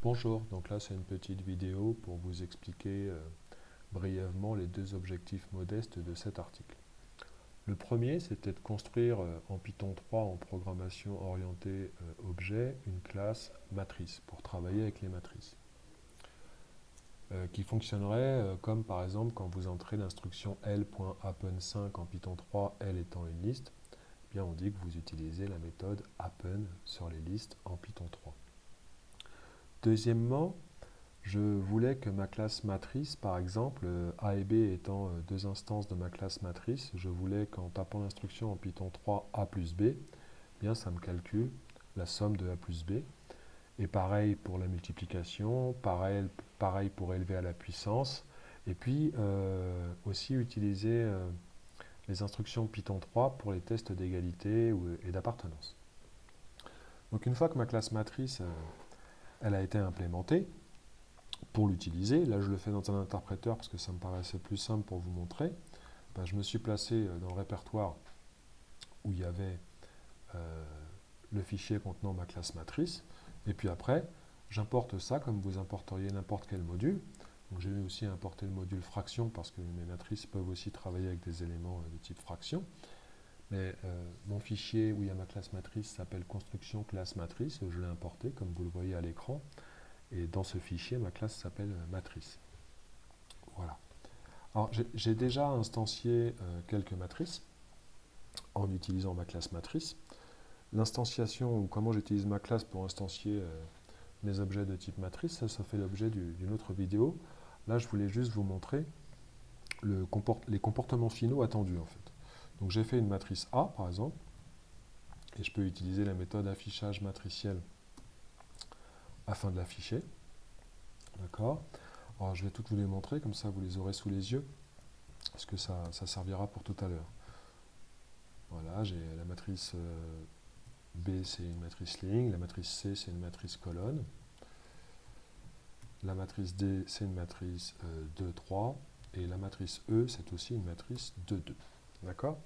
Bonjour, donc là c'est une petite vidéo pour vous expliquer brièvement les deux objectifs modestes de cet article. Le premier, c'était de construire en Python 3 en programmation orientée objet une classe matrice pour travailler avec les matrices qui fonctionnerait comme par exemple quand vous entrez l'instruction l.appen5 en Python 3, l étant une liste, eh bien on dit que vous utilisez la méthode appen sur les listes en Python 3. Deuxièmement, je voulais que ma classe matrice, par exemple, A et B étant deux instances de ma classe matrice, je voulais qu'en tapant l'instruction en Python 3 A plus B, eh bien ça me calcule la somme de A plus B. Et pareil pour la multiplication, pareil pour élever à la puissance. Et puis aussi utiliser les instructions Python 3 pour les tests d'égalité et d'appartenance. Donc une fois que ma classe matrice elle a été implémentée, pour l'utiliser, là je le fais dans un interpréteur parce que ça me paraissait plus simple pour vous montrer, ben, je me suis placé dans le répertoire où il y avait le fichier contenant ma classe matrice, et puis après j'importe ça comme vous importeriez n'importe quel module. Donc j'ai aussi importé le module fraction parce que mes matrices peuvent aussi travailler avec des éléments de type fraction. Mais mon fichier où il y a ma classe matrice s'appelle construction classe matrice, je l'ai importé comme vous le voyez à l'écran. Et dans ce fichier, ma classe s'appelle matrice. Voilà. Alors, j'ai déjà instancié quelques matrices en utilisant ma classe matrice. L'instanciation, ou comment j'utilise ma classe pour instancier mes objets de type matrice, ça fait l'objet d'une autre vidéo. Là, je voulais juste vous montrer les comportements finaux attendus, en fait. Donc, j'ai fait une matrice A, par exemple, et je peux utiliser la méthode affichage matriciel afin de l'afficher. D'accord ? Alors, je vais toutes vous les montrer, comme ça vous les aurez sous les yeux, parce que ça servira pour tout à l'heure. Voilà, j'ai la matrice B, c'est une matrice ligne, la matrice C, c'est une matrice colonne, la matrice D, c'est une matrice 2, 3, et la matrice E, c'est aussi une matrice 2, 2. D'accord ?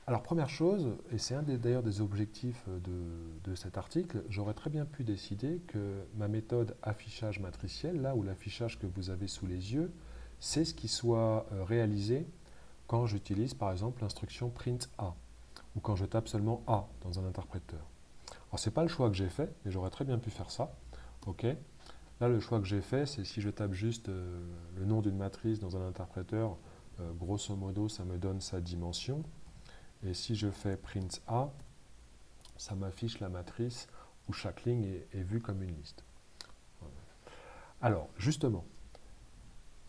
Alors, première chose, et c'est d'ailleurs des objectifs de cet article, j'aurais très bien pu décider que ma méthode affichage matriciel, là où l'affichage que vous avez sous les yeux, c'est ce qui soit réalisé quand j'utilise par exemple l'instruction print A, ou quand je tape seulement A dans un interpréteur. Alors, ce n'est pas le choix que j'ai fait, mais j'aurais très bien pu faire ça. Ok. Là, le choix que j'ai fait, c'est si je tape juste le nom d'une matrice dans un interpréteur, grosso modo, ça me donne sa dimension. Et si je fais print A, ça m'affiche la matrice où chaque ligne est vue comme une liste. Alors, justement,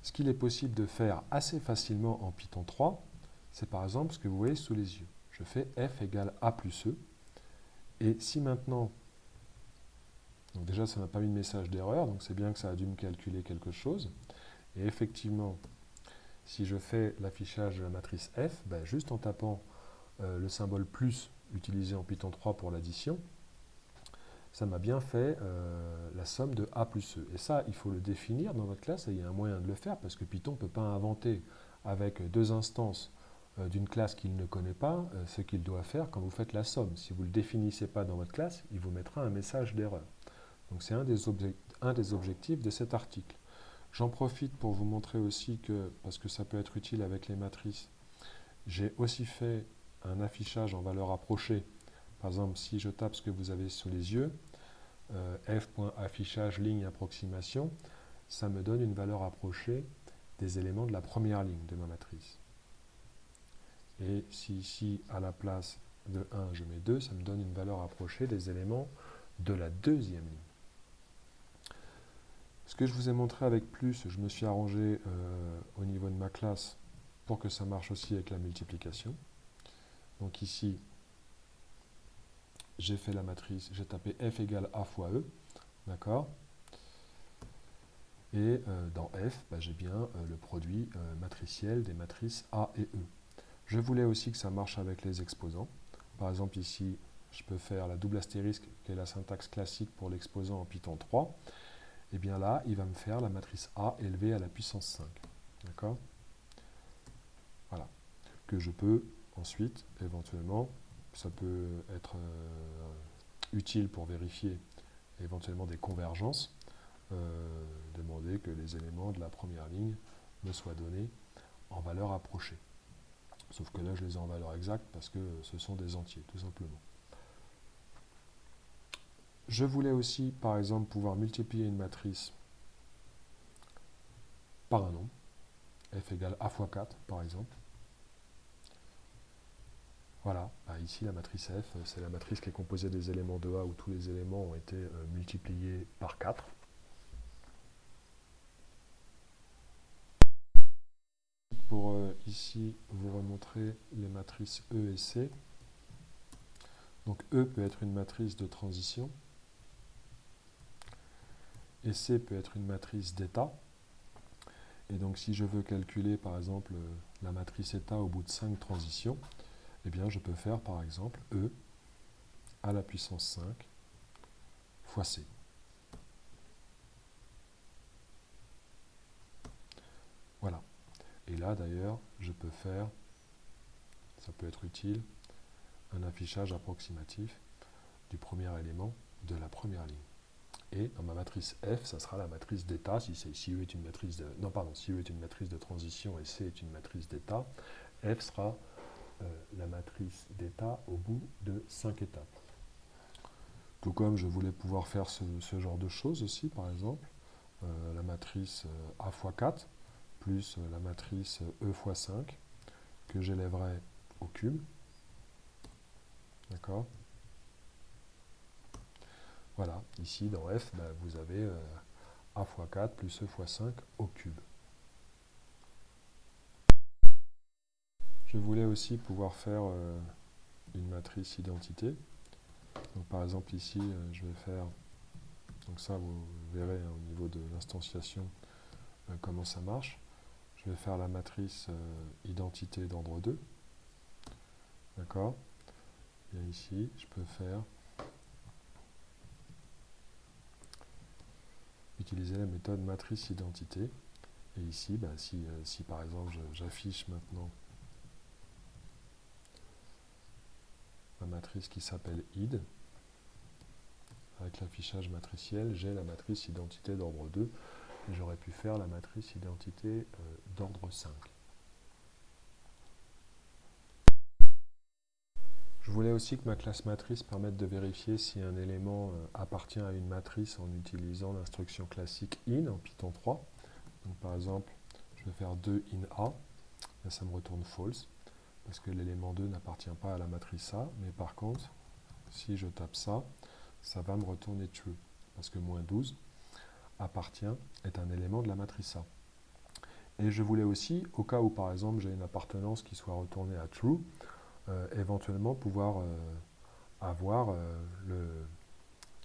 ce qu'il est possible de faire assez facilement en Python 3, c'est par exemple ce que vous voyez sous les yeux. Je fais f égale a plus e. Et si maintenant, donc déjà ça n'a pas mis de message d'erreur, donc c'est bien que ça a dû me calculer quelque chose. Et effectivement, si je fais l'affichage de la matrice f, ben juste en tapant le symbole plus utilisé en Python 3 pour l'addition, ça m'a bien fait la somme de A plus E. Et ça, il faut le définir dans votre classe, et il y a un moyen de le faire, parce que Python ne peut pas inventer avec deux instances d'une classe qu'il ne connaît pas ce qu'il doit faire quand vous faites la somme. Si vous ne le définissez pas dans votre classe, il vous mettra un message d'erreur. Donc c'est un des objectifs de cet article. J'en profite pour vous montrer aussi que, parce que ça peut être utile avec les matrices, j'ai aussi fait un affichage en valeur approchée. Par exemple, si je tape ce que vous avez sous les yeux, f.affichage ligne approximation, ça me donne une valeur approchée des éléments de la première ligne de ma matrice. Et si ici, à la place de 1, je mets 2, ça me donne une valeur approchée des éléments de la deuxième ligne. Ce que je vous ai montré avec plus, je me suis arrangé au niveau de ma classe pour que ça marche aussi avec la multiplication. Donc ici, j'ai fait la matrice, j'ai tapé f égale a fois e, d'accord ? Et dans f, j'ai bien le produit matriciel des matrices A et E. Je voulais aussi que ça marche avec les exposants. Par exemple ici, je peux faire la double astérisque, qui est la syntaxe classique pour l'exposant en Python 3. Et bien là, il va me faire la matrice A élevée à la puissance 5. D'accord ? Voilà. Que je peux ensuite, éventuellement, ça peut être utile pour vérifier éventuellement des convergences, demander que les éléments de la première ligne me soient donnés en valeur approchée. Sauf que là, je les ai en valeur exacte parce que ce sont des entiers, tout simplement. Je voulais aussi, par exemple, pouvoir multiplier une matrice par un nombre, f égale a fois 4, par exemple. Voilà, ici la matrice F, c'est la matrice qui est composée des éléments de A où tous les éléments ont été multipliés par 4. Pour ici vous remontrer les matrices E et C. Donc E peut être une matrice de transition et C peut être une matrice d'état. Et donc si je veux calculer par exemple la matrice état au bout de 5 transitions, eh bien je peux faire par exemple E à la puissance 5 fois C. Voilà. Et là d'ailleurs, je peux faire, ça peut être utile, un affichage approximatif du premier élément de la première ligne. Et dans ma matrice F, ça sera la matrice d'état, si E est une matrice de, non pardon, si E est une matrice de transition et C est une matrice d'état, F sera la matrice d'état au bout de 5 étapes. Tout comme je voulais pouvoir faire ce genre de choses aussi, par exemple, la matrice A fois 4 plus la matrice E fois 5 que j'élèverai au cube. D'accord? Voilà, ici dans F, vous avez A fois 4 plus E fois 5 au cube. Je voulais aussi pouvoir faire une matrice identité. Donc par exemple ici, je vais faire, donc ça vous verrez au niveau de l'instanciation comment ça marche. Je vais faire la matrice identité d'ordre 2. D'accord? Et ici, je peux faire utiliser la méthode matrice identité. Et ici, si par exemple j'affiche maintenant ma matrice qui s'appelle id, avec l'affichage matriciel, j'ai la matrice identité d'ordre 2, et j'aurais pu faire la matrice identité d'ordre 5. Je voulais aussi que ma classe matrice permette de vérifier si un élément appartient à une matrice en utilisant l'instruction classique in en Python 3. Donc par exemple, je vais faire 2 in A, là ça me retourne false, parce que l'élément 2 n'appartient pas à la matrice A, mais par contre, si je tape ça, ça va me retourner true, parce que moins 12 est un élément de la matrice A. Et je voulais aussi, au cas où par exemple j'ai une appartenance qui soit retournée à true, éventuellement pouvoir avoir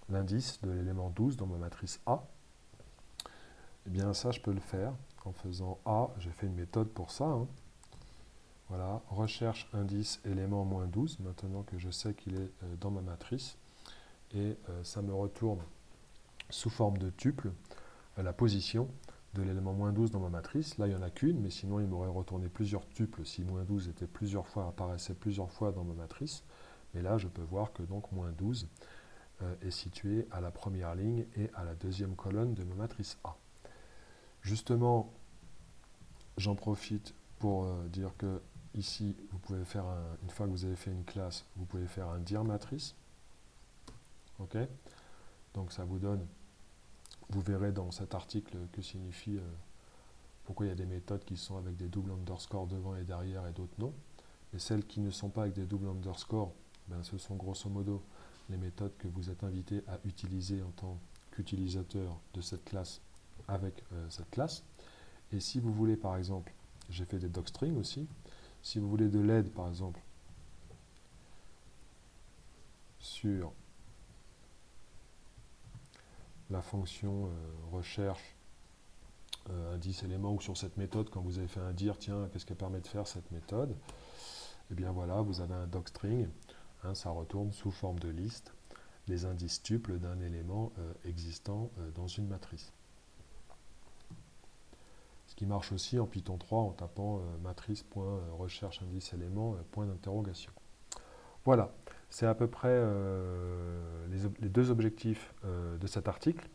l'indice de l'élément 12 dans ma matrice A. Et bien ça je peux le faire en faisant A, j'ai fait une méthode pour ça. Voilà, recherche indice élément moins 12, maintenant que je sais qu'il est dans ma matrice. Et ça me retourne sous forme de tuple la position de l'élément moins 12 dans ma matrice. Là, il n'y en a qu'une, mais sinon, il m'aurait retourné plusieurs tuples si moins 12 était apparaissait plusieurs fois dans ma matrice. Mais là, je peux voir que donc moins 12 est situé à la première ligne et à la deuxième colonne de ma matrice A. Justement, j'en profite pour dire que ici, vous pouvez faire une fois que vous avez fait une classe, vous pouvez faire un dir matrice. Ok? Donc ça vous donne, vous verrez dans cet article que signifie pourquoi il y a des méthodes qui sont avec des doubles underscores devant et derrière et d'autres non. Et celles qui ne sont pas avec des doubles underscores, ce sont grosso modo les méthodes que vous êtes invité à utiliser en tant qu'utilisateur de cette classe avec cette classe. Et si vous voulez par exemple, j'ai fait des docstrings aussi, si vous voulez de l'aide par exemple sur la fonction recherche indice élément ou sur cette méthode, quand vous avez fait un dir, tiens, qu'est-ce qu'elle permet de faire cette méthode? Et bien voilà, vous avez un docstring, ça retourne sous forme de liste les indices tuples d'un élément existant dans une matrice. Ce qui marche aussi en Python 3 en tapant matrice.recherche indice élément point d'interrogation. Voilà, C'est à peu près les deux objectifs de cet article.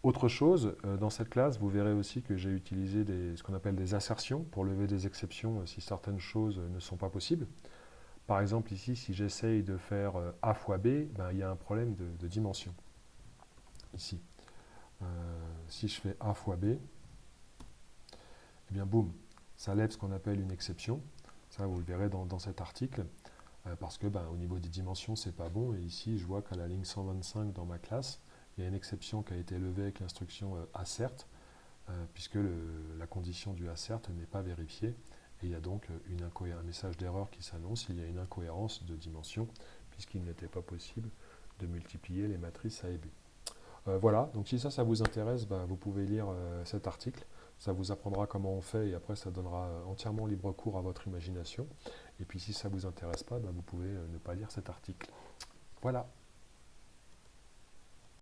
Autre chose, dans cette classe, vous verrez aussi que j'ai utilisé ce qu'on appelle des assertions pour lever des exceptions si certaines choses ne sont pas possibles. Par exemple, ici, si j'essaye de faire A fois B, ben, il y a un problème de dimension. Ici, si je fais A fois B, eh bien, boum, ça lève ce qu'on appelle une exception. Ça, vous le verrez dans cet article, parce que ben, au niveau des dimensions, c'est pas bon. Et ici, je vois qu'à la ligne 125 dans ma classe, il y a une exception qui a été levée avec l'instruction assert, puisque la condition du assert n'est pas vérifiée. Et il y a donc un message d'erreur qui s'annonce. Il y a une incohérence de dimension, puisqu'il n'était pas possible de multiplier les matrices A et B. Voilà, donc si ça vous intéresse, ben, vous pouvez lire cet article. Ça vous apprendra comment on fait et après ça donnera entièrement libre cours à votre imagination. Et puis si ça ne vous intéresse pas, ben, vous pouvez ne pas lire cet article. Voilà.